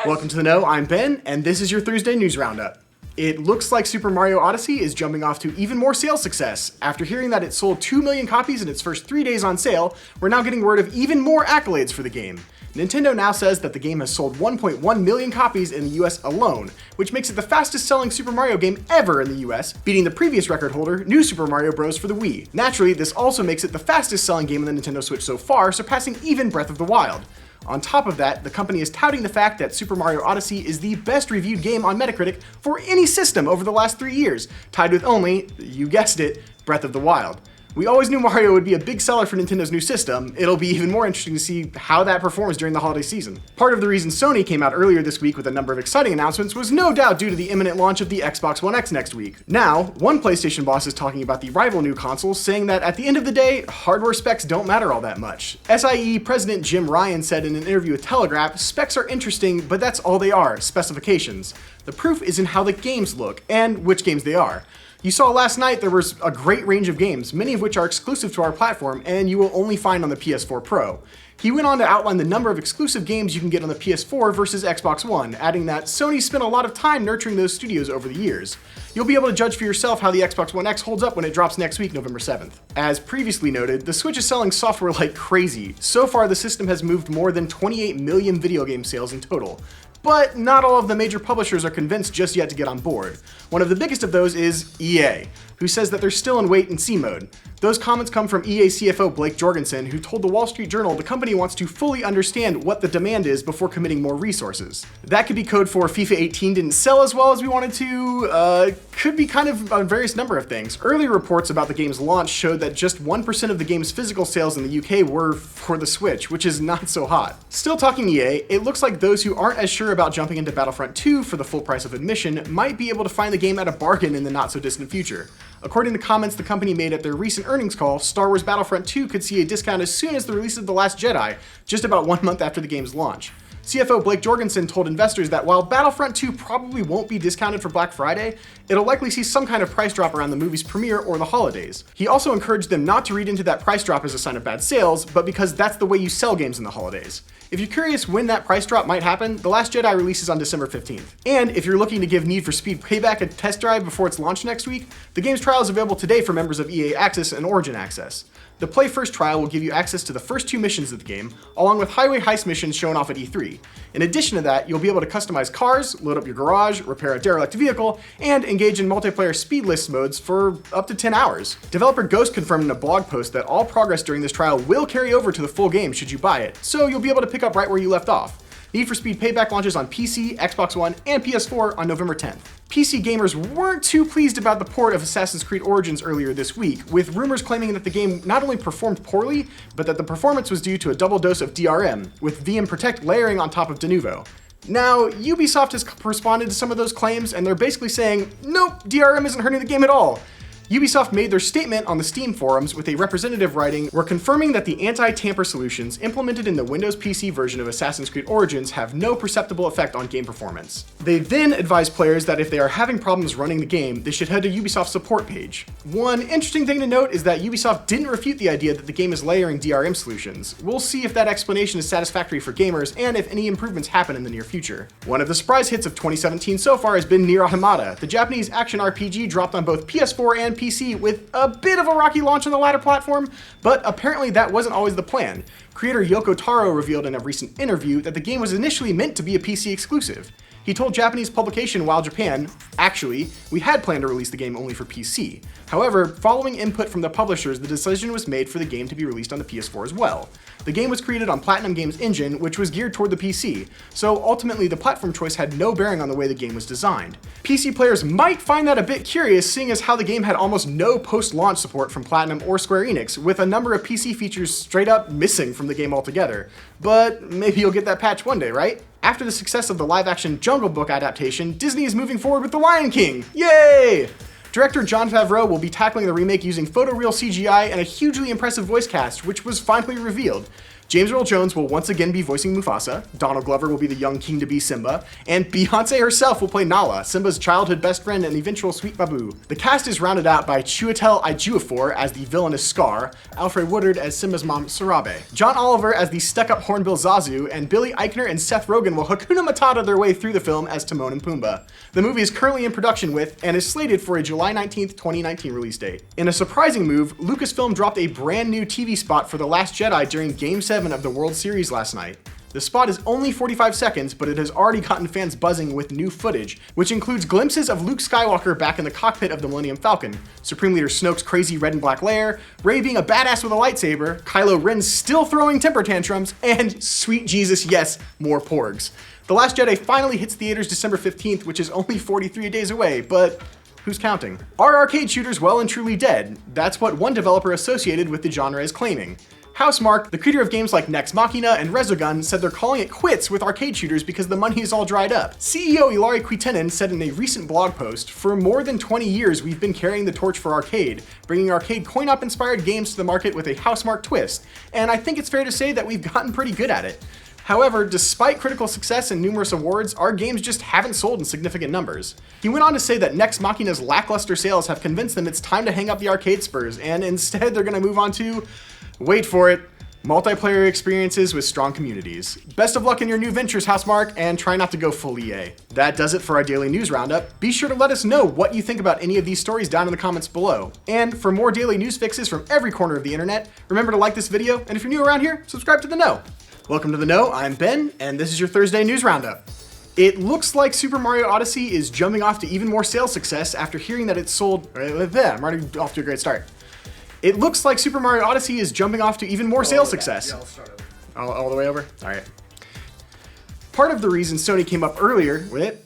Welcome to The Know, I'm Ben, and this is your Thursday News Roundup. It looks like Super Mario Odyssey is jumping off to even more sales success. After hearing that it sold 2 million copies in its first 3 days on sale, we're now getting word of even more accolades for the game. Nintendo now says that the game has sold 1.1 million copies in the US alone, which makes it the fastest selling Super Mario game ever in the US, beating the previous record holder, New Super Mario Bros. For the Wii. Naturally, this also makes it the fastest selling game on the Nintendo Switch so far, surpassing even Breath of the Wild. On top of that, the company is touting the fact that Super Mario Odyssey is the best reviewed game on Metacritic for any system over the last 3 years, tied with only, you guessed it, Breath of the Wild. We always knew Mario would be a big seller for Nintendo's new system. It'll be even more interesting to see how that performs during the holiday season. Part of the reason Sony came out earlier this week with a number of exciting announcements was no doubt due to the imminent launch of the Xbox One X next week. Now, one PlayStation boss is talking about the rival new console, saying that at the end of the day, hardware specs don't matter all that much. SIE President Jim Ryan said in an interview with Telegraph, specs are interesting, but that's all they are, specifications. The proof is in how the games look, and which games they are. You saw last night there was a great range of games, many of which are exclusive to our platform and you will only find on the PS4 Pro. He went on to outline the number of exclusive games you can get on the PS4 versus Xbox One, adding that Sony spent a lot of time nurturing those studios over the years. You'll be able to judge for yourself how the Xbox One X holds up when it drops next week, November 7th. As previously noted, the Switch is selling software like crazy. So far, the system has moved more than 28 million video game sales in total. But not all of the major publishers are convinced just yet to get on board. One of the biggest of those is EA, who says that they're still in wait-and-see mode. Those comments come from EA CFO Blake Jorgensen, who told the Wall Street Journal the company wants to fully understand what the demand is before committing more resources. That could be code for FIFA 18 didn't sell as well as we wanted to, could be kind of a various number of things. Earlier reports about the game's launch showed that just 1% of the game's physical sales in the UK were for the Switch, which is not so hot. Still talking EA, it looks like those who aren't as sure about jumping into Battlefront 2 for the full price of admission might be able to find the game at a bargain in the not-so-distant future. According to comments the company made at their recent earnings call, Star Wars Battlefront 2 could see a discount as soon as the release of The Last Jedi, just about 1 month after the game's launch. CFO Blake Jorgensen told investors that while Battlefront 2 probably won't be discounted for Black Friday, it'll likely see some kind of price drop around the movie's premiere or the holidays. He also encouraged them not to read into that price drop as a sign of bad sales, but because that's the way you sell games in the holidays. If you're curious when that price drop might happen, The Last Jedi releases on December 15th. And if you're looking to give Need for Speed Payback a test drive before it's launched next week, the game's trial is available today for members of EA Access and Origin Access. The Play First trial will give you access to the first 2 missions of the game, along with highway heist missions shown off at E3. In addition to that, you'll be able to customize cars, load up your garage, repair a derelict vehicle, and engage in multiplayer speed list modes for up to 10 hours. Developer Ghost confirmed in a blog post that all progress during this trial will carry over to the full game should you buy it, so you'll be able to pick up right where you left off. Need for Speed Payback launches on PC, Xbox One, and PS4 on November 10th. PC gamers weren't too pleased about the port of Assassin's Creed Origins earlier this week, with rumors claiming that the game not only performed poorly, but that the performance was due to a double dose of DRM, with VM Protect layering on top of de novo. Now, Ubisoft has responded to some of those claims, and they're basically saying, nope, DRM isn't hurting the game at all. Ubisoft made their statement on the Steam forums with a representative writing, "We're confirming that the anti-tamper solutions implemented in the Windows PC version of Assassin's Creed Origins have no perceptible effect on game performance." They then advised players that if they are having problems running the game, they should head to Ubisoft's support page. One interesting thing to note is that Ubisoft didn't refute the idea that the game is layering DRM solutions. We'll see if that explanation is satisfactory for gamers and if any improvements happen in the near future. One of the surprise hits of 2017 so far has been NIER Automata. The Japanese action RPG dropped on both PS4 and PC with a bit of a rocky launch on the latter platform, but apparently that wasn't always the plan. Creator Yoko Taro revealed in a recent interview that the game was initially meant to be a PC exclusive. He told Japanese publication Wild Japan, "Actually, we had planned to release the game only for PC. However, following input from the publishers, the decision was made for the game to be released on the PS4 as well. The game was created on Platinum Games' engine, which was geared toward the PC, so ultimately the platform choice had no bearing on the way the game was designed. PC players might find that a bit curious, seeing as how the game had almost no post-launch support from Platinum or Square Enix, with a number of PC features straight up missing from the game altogether. But maybe you'll get that patch one day, right?" After the success of the live-action Jungle Book adaptation, Disney is moving forward with The Lion King. Yay! Director Jon Favreau will be tackling the remake using photoreal CGI and a hugely impressive voice cast, which was finally revealed. James Earl Jones will once again be voicing Mufasa, Donald Glover will be the young king-to-be Simba, and Beyoncé herself will play Nala, Simba's childhood best friend and eventual sweet babu. The cast is rounded out by Chiwetel Ejiofor as the villainous Scar, Alfred Woodard as Simba's mom Sarabe, John Oliver as the stuck-up Hornbill Zazu, and Billy Eichner and Seth Rogen will Hakuna Matata their way through the film as Timon and Pumbaa. The movie is currently in production with, and is slated for a July 19th, 2019 release date. In a surprising move, Lucasfilm dropped a brand new TV spot for The Last Jedi during Game 7 of the World Series last night. The spot is only 45 seconds, but it has already gotten fans buzzing with new footage, which includes glimpses of Luke Skywalker back in the cockpit of the Millennium Falcon, Supreme Leader Snoke's crazy red and black lair, Rey being a badass with a lightsaber, Kylo Ren still throwing temper tantrums, and sweet Jesus, yes, more porgs. The Last Jedi finally hits theaters December 15th, which is only 43 days away, but who's counting? Are arcade shooters well and truly dead? That's what one developer associated with the genre is claiming. HOUSEMARQUE, the creator of games like Nex Machina and Resogun, said they're calling it quits with arcade shooters because the money is all dried up. CEO Ilari Kuitinen said in a recent blog post, "For more than 20 years we've been carrying the torch for arcade, bringing arcade coin-op inspired games to the market with a HOUSEMARQUE twist, and I think it's fair to say that we've gotten pretty good at it." However, despite critical success and numerous awards, our games just haven't sold in significant numbers. He went on to say that Nex Machina's lackluster sales have convinced them it's time to hang up the arcade spurs, and instead they're gonna move on to, wait for it, multiplayer experiences with strong communities. Best of luck in your new ventures, HOUSEMARQUE, and try not to go full EA. That does it for our daily news roundup. Be sure to let us know what you think about any of these stories down in the comments below. And for more daily news fixes from every corner of the internet, remember to like this video, and if you're new around here, subscribe to The Know. Welcome to The Know, I'm Ben, and this is your Thursday news roundup. It looks like Super Mario Odyssey is jumping off to even more sales success after hearing that it sold... I'm already off to a great start. It looks like Super Mario Odyssey is jumping off to even more sales success. Yeah, I'll start over. All the way over? All right. Part of the reason Sony came up earlier with it